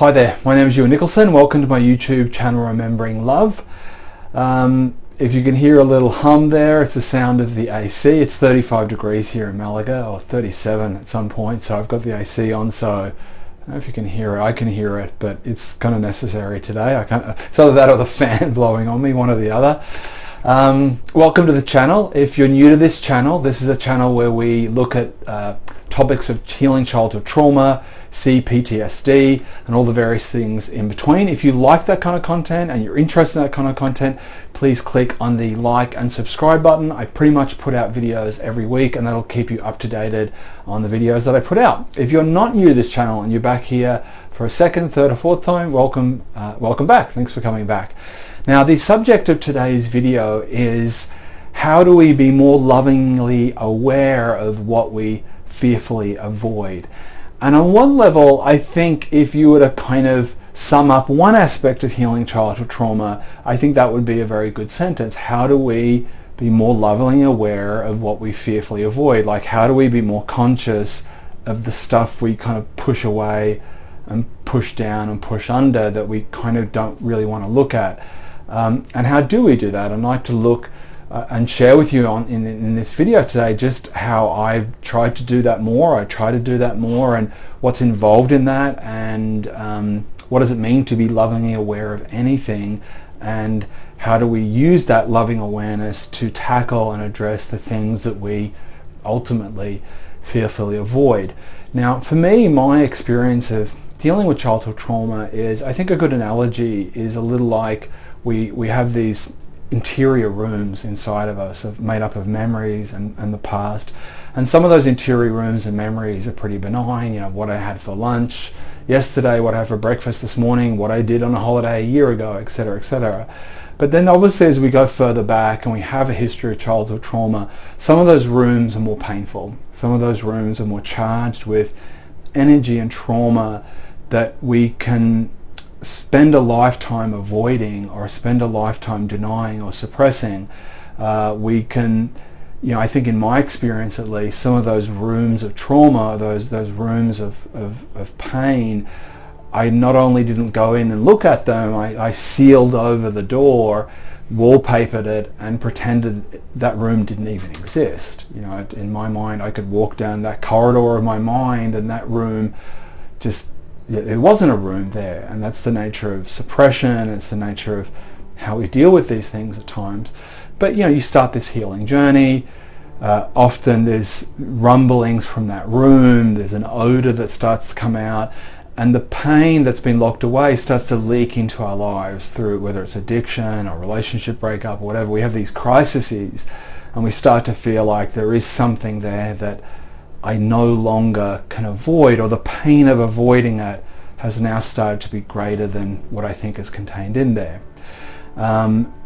Hi there, my name is Ewan Nicholson. Welcome to my YouTube channel, Remembering Love. If you can hear a little hum there, it's the sound of the AC. It's 35 degrees here in Malaga, or 37 at some point, so I've got the AC on, so I don't know if you can hear it. I can hear it, but it's kind of necessary today. It's either that or the fan blowing on me, one or the other. Welcome to the channel. If you're new to this channel, this is a channel where we look at topics of healing childhood trauma, C-PTSD, and all the various things in between. If you like that kind of content and you're interested in that kind of content, please click on the like and subscribe button. I pretty much put out videos every week, and that'll keep you up to date on the videos that I put out. If you're not new to this channel and you're back here for a second, third, or fourth time, welcome back. Thanks for coming back. Now, the subject of today's video is how do we be more lovingly aware of what we fearfully avoid? And on one level, I think if you were to kind of sum up one aspect of healing childhood trauma, I think that would be a very good sentence. How do we be more lovingly aware of what we fearfully avoid? Like, how do we be more conscious of the stuff we kind of push away and push down and push under that we kind of don't really want to look at? And how do we do that? I'd like to look and share with you in this video today just how I've tried to do that more. I try to do that more, and what's involved in that, and what does it mean to be lovingly aware of anything, and how do we use that loving awareness to tackle and address the things that we ultimately fearfully avoid. Now, for me, my experience of dealing with childhood trauma is, I think a good analogy is a little like we have these interior rooms inside of us made up of memories and the past, and some of those interior rooms and memories are pretty benign. You know, what I had for lunch yesterday, what I had for breakfast this morning, what I did on a holiday a year ago, etc., etc. But then obviously as we go further back and we have a history of childhood trauma, some of those rooms are more painful. Some of those rooms are more charged with energy and trauma that we can spend a lifetime avoiding, or spend a lifetime denying or suppressing. We can, I think in my experience at least, some of those rooms of trauma, those rooms of pain, I not only didn't go in and look at them, I sealed over the door, wallpapered it, and pretended that room didn't even exist. In my mind, I could walk down that corridor of my mind, and that room just, it wasn't a room there. And that's the nature of suppression. It's the nature of how we deal with these things at times. But you start this healing journey. Often there's rumblings from that room. There's an odor that starts to come out, and the pain that's been locked away starts to leak into our lives through, whether it's addiction or relationship breakup or whatever. We have these crises, and we start to feel like there is something there that I no longer can avoid, or the pain of avoiding it has now started to be greater than what I think is contained in there.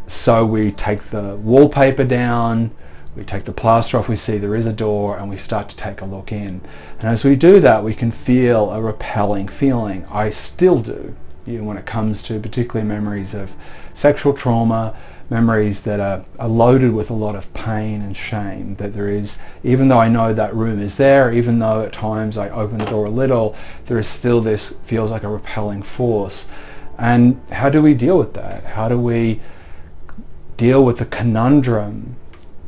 So we take the wallpaper down, we take the plaster off, we see there is a door, and we start to take a look in. And as we do that, we can feel a repelling feeling. I still do, when it comes to particularly memories of sexual trauma, memories that are loaded with a lot of pain and shame, that there is, even though I know that room is there, even though at times I open the door a little, there is still this, feels like a repelling force. And how do we deal with that? How do we deal with the conundrum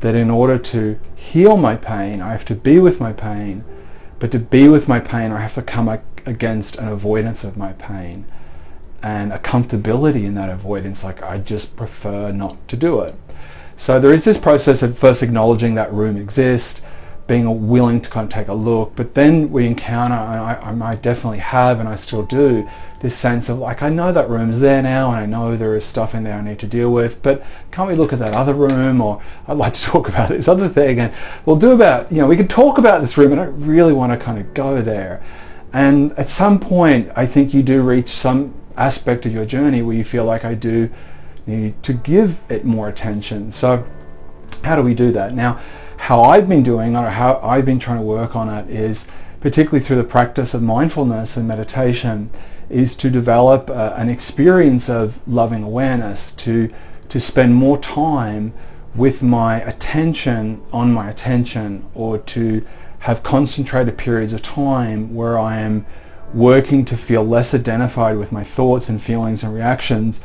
that in order to heal my pain, I have to be with my pain, but to be with my pain, I have to come against an avoidance of my pain, and a comfortability in that avoidance, like I just prefer not to do it. So there is this process of first acknowledging that room exists, being willing to kind of take a look, but then we encounter, I definitely have, and I still do, this sense of like, I know that room's there now, and I know there is stuff in there I need to deal with, but can't we look at that other room? Or I'd like to talk about this other thing, and we can talk about this room, and I don't really want to kind of go there. And at some point, I think you do reach some aspect of your journey where you feel like I do need to give it more attention. So how do we do that? Now, how I've been doing, or how I've been trying to work on it, is particularly through the practice of mindfulness and meditation, is to develop an experience of loving awareness, to spend more time with my attention on my attention, or to have concentrated periods of time where I am working to feel less identified with my thoughts and feelings and reactions,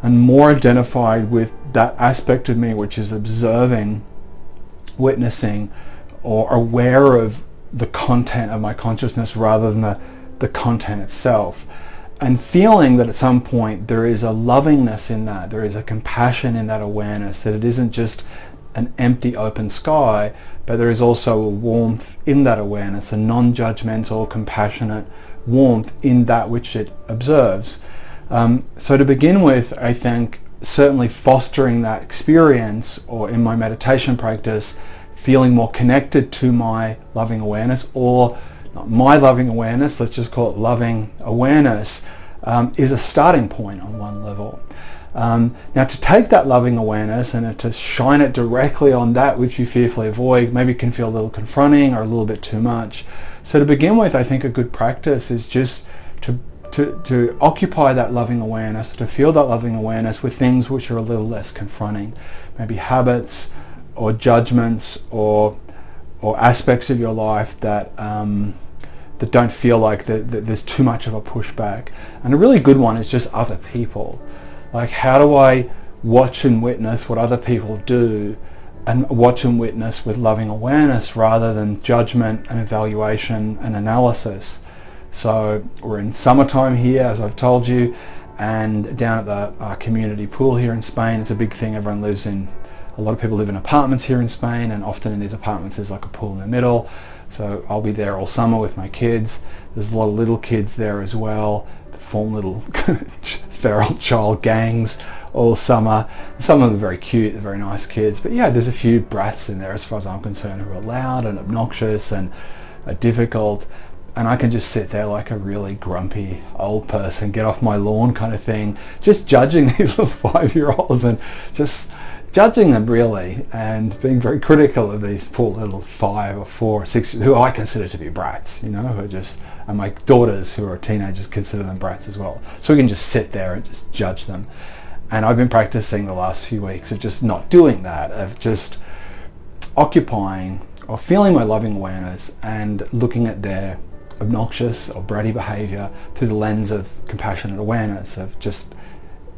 and more identified with that aspect of me which is observing, witnessing, or aware of the content of my consciousness rather than the content itself. And feeling that at some point there is a lovingness in that, there is a compassion in that awareness, that it isn't just an empty open sky, but there is also a warmth in that awareness, a non-judgmental, compassionate warmth in that which it observes. So to begin with, I think certainly fostering that experience, or in my meditation practice, feeling more connected to my loving awareness, or not my loving awareness, let's just call it loving awareness, is a starting point on one level. Now to take that loving awareness and to shine it directly on that which you fearfully avoid maybe can feel a little confronting or a little bit too much. So to begin with, I think a good practice is just to occupy that loving awareness, to feel that loving awareness with things which are a little less confronting, maybe habits or judgments or aspects of your life that that don't feel like that there's too much of a pushback. And a really good one is just other people. Like, how do I watch and witness what other people do, and watch and witness with loving awareness rather than judgment and evaluation and analysis? So we're in summertime here, as I've told you, and down at the community pool here in Spain, it's a big thing. Everyone lives in, a lot of people live in apartments here in Spain, and often in these apartments there's like a pool in the middle. So I'll be there all summer with my kids. There's a lot of little kids there as well, that form little feral child gangs all summer. Some of them are very cute, they're very nice kids, but yeah, there's a few brats in there as far as I'm concerned who are loud and obnoxious and are difficult. And I can just sit there like a really grumpy old person, get off my lawn kind of thing, just judging these little 5-year-olds and just judging them really, and being very critical of these poor little 5 or 4 or 6 who I consider to be brats, you know, who are just, and my daughters who are teenagers consider them brats as well. So we can just sit there and just judge them. And I've been practicing the last few weeks of just not doing that, of just occupying or feeling my loving awareness and looking at their obnoxious or bratty behavior through the lens of compassionate awareness, of just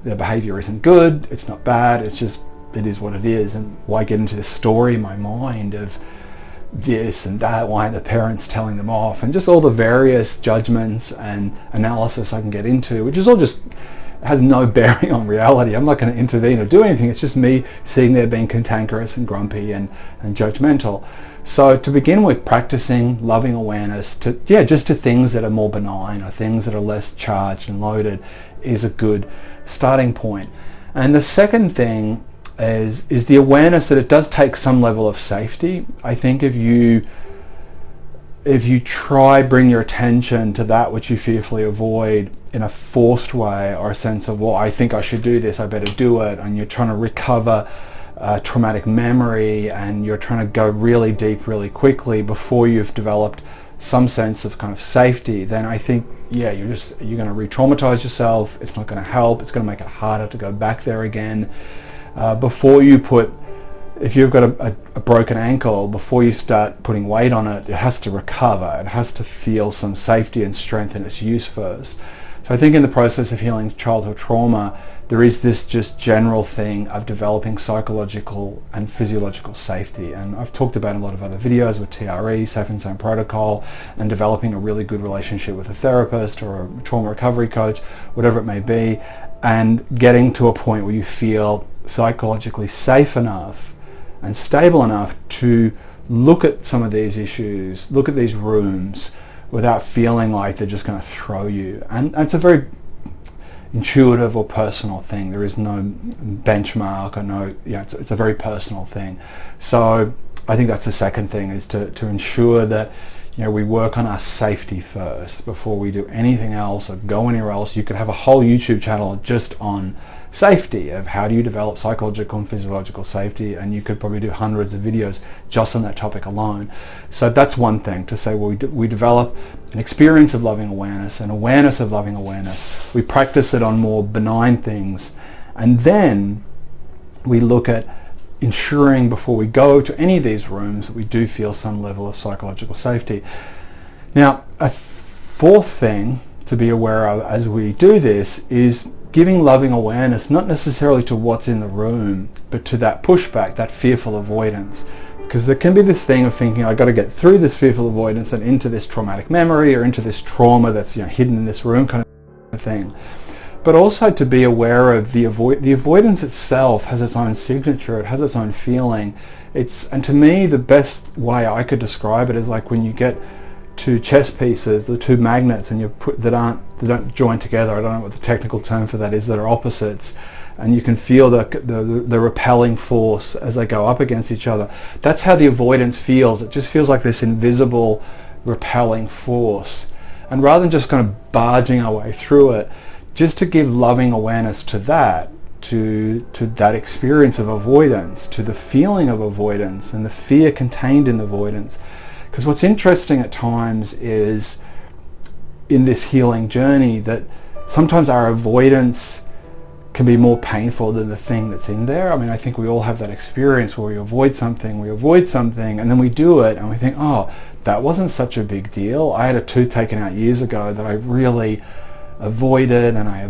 their behavior isn't good, it's not bad, it's just, it is what it is. And why get into this story in my mind of this and that, why are the parents telling them off, and just all the various judgments and analysis I can get into, which is all just has no bearing on reality. I'm not going to intervene or do anything. It's just me sitting there being cantankerous and grumpy and judgmental. So to begin with, practicing loving awareness to, just to things that are more benign or things that are less charged and loaded is a good starting point. And the second thing is the awareness that it does take some level of safety. I think if you bring your attention to that which you fearfully avoid in a forced way, or a sense of, well, I think I should do this, I better do it, and you're trying to recover traumatic memory, and you're trying to go really deep really quickly before you've developed some sense of kind of safety, then I think, you're going to re-traumatize yourself. It's not going to help. It's going to make it harder to go back there again. If you've got a broken ankle, before you start putting weight on it, it has to recover. It has to feel some safety and strength in its use first. So I think in the process of healing childhood trauma, there is this just general thing of developing psychological and physiological safety. And I've talked about in a lot of other videos with TRE, Safe and Sound Protocol, and developing a really good relationship with a therapist or a trauma recovery coach, whatever it may be, and getting to a point where you feel psychologically safe enough and stable enough to look at some of these issues, look at these rooms without feeling like they're just going to throw you. And it's a very intuitive or personal thing. There is no benchmark or no, it's a very personal thing. So I think that's the second thing, is to ensure that we work on our safety first before we do anything else or go anywhere else. You could have a whole YouTube channel just on safety, of how do you develop psychological and physiological safety, and you could probably do hundreds of videos just on that topic alone. So that's one thing, to say, well, we develop an experience of loving awareness, an awareness of loving awareness. We practice it on more benign things, and then we look at ensuring before we go to any of these rooms that we do feel some level of psychological safety. Now, a fourth thing to be aware of as we do this is giving loving awareness, not necessarily to what's in the room, but to that pushback, that fearful avoidance. Because there can be this thing of thinking, I've got to get through this fearful avoidance and into this traumatic memory or into this trauma that's hidden in this room kind of thing. But also to be aware of the avoidance itself has its own signature, it has its own feeling. And to me, the best way I could describe it is like when you get two chess pieces, the two magnets, and they don't join together. I don't know what the technical term for that is, that are opposites, and you can feel the repelling force as they go up against each other. That's how the avoidance feels. It just feels like this invisible repelling force. And rather than just kind of barging our way through it, just to give loving awareness to that, to that experience of avoidance, to the feeling of avoidance and the fear contained in the avoidance. Because what's interesting at times is in this healing journey that sometimes our avoidance can be more painful than the thing that's in there. I mean, I think we all have that experience where we avoid something, and then we do it and we think, oh, that wasn't such a big deal. I had a tooth taken out years ago that I really avoided, and I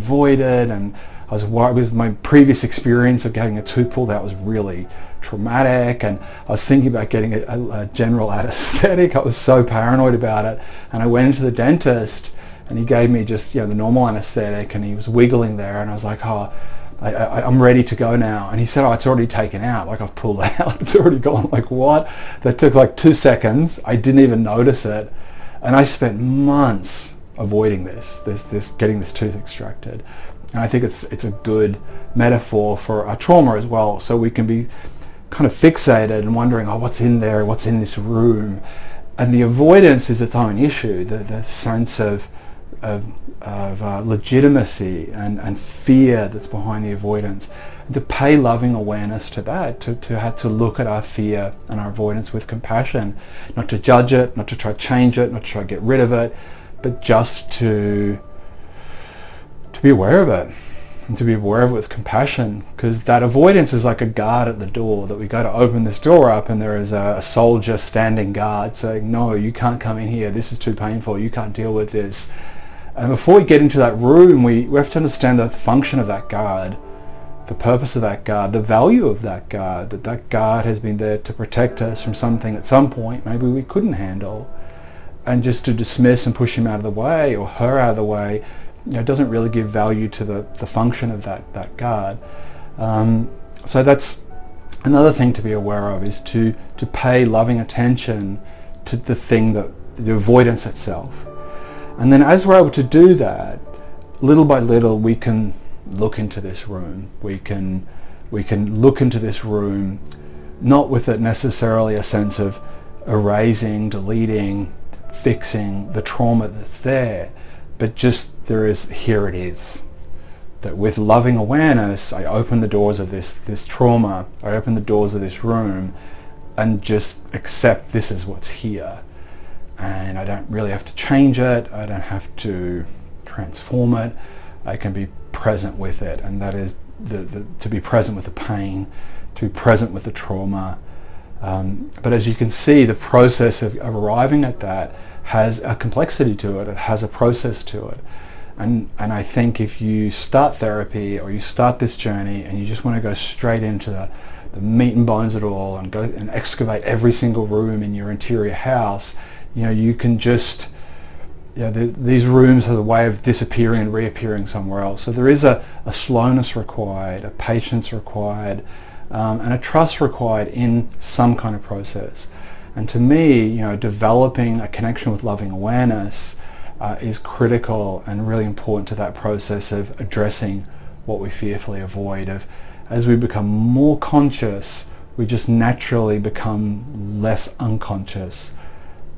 was worried because my previous experience of getting a tooth pulled out was really traumatic, and I was thinking about getting a general anesthetic. I was so paranoid about it, and I went into the dentist and he gave me just the normal anesthetic, and he was wiggling there, and I was like, oh, I'm ready to go now. And he said, oh, it's already taken out, like I've pulled out, it's already gone. I'm like, what? That took like 2 seconds. I didn't even notice it, and I spent months avoiding this getting this tooth extracted. And I think it's a good metaphor for our trauma as well, so we can be kind of fixated and wondering, oh, what's in there, what's in this room. And the avoidance is its own issue, the sense of legitimacy and fear that's behind the avoidance. And to pay loving awareness to that, to have to look at our fear and our avoidance with compassion, not to judge it, not to try to change it, not to try to get rid of it, but just to be aware of it, and to be aware of it with compassion. Because that avoidance is like a guard at the door, that we go to open this door up and there is a soldier standing guard saying, no, you can't come in here, this is too painful, you can't deal with this. And before we get into that room, we have to understand the function of that guard, the purpose of that guard, the value of that guard, that guard has been there to protect us from something at some point maybe we couldn't handle. And just to dismiss and push him out of the way, or her out of the way, doesn't really give value to the function of that guard. So that's another thing to be aware of, is to pay loving attention to the thing, the avoidance itself. And then as we're able to do that, little by little we can look into this room. We can look into this room, not with it necessarily a sense of erasing, deleting, fixing the trauma that's there, but just here it is. That with loving awareness, I open the doors of this trauma, I open the doors of this room, and just accept this is what's here. And I don't really have to change it, I don't have to transform it, I can be present with it. And that is to be present with the pain, to be present with the trauma. But as you can see, the process of arriving at that has a complexity to it, it has a process to it. And I think if you start therapy or you start this journey and you just want to go straight into the meat and bones of it all and go and excavate every single room in your interior house, you can just, these rooms have a way of disappearing and reappearing somewhere else. So there is a slowness required, a patience required, and a trust required in some kind of process. And to me, developing a connection with loving awareness is critical and really important to that process of addressing what we fearfully avoid. As we become more conscious, we just naturally become less unconscious.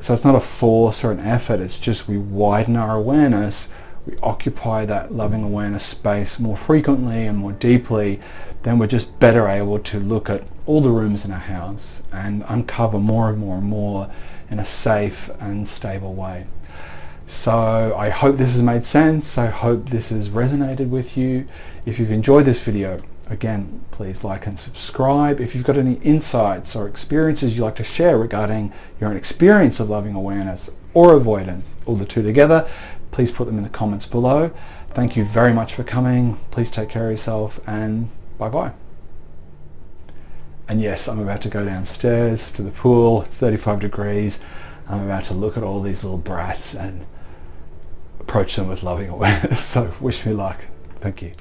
So it's not a force or an effort, it's just we widen our awareness, we occupy that loving awareness space more frequently and more deeply, then we're just better able to look at all the rooms in our house and uncover more and more and more in a safe and stable way. So I hope this has made sense. I hope this has resonated with you. If you've enjoyed this video, again, please like and subscribe. If you've got any insights or experiences you'd like to share regarding your own experience of loving awareness, or avoidance, or the two together, please put them in the comments below. Thank you very much for coming. Please take care of yourself, and bye-bye. And yes, I'm about to go downstairs to the pool. It's 35 degrees. I'm about to look at all these little brats and approach them with loving awareness. So wish me luck. Thank you.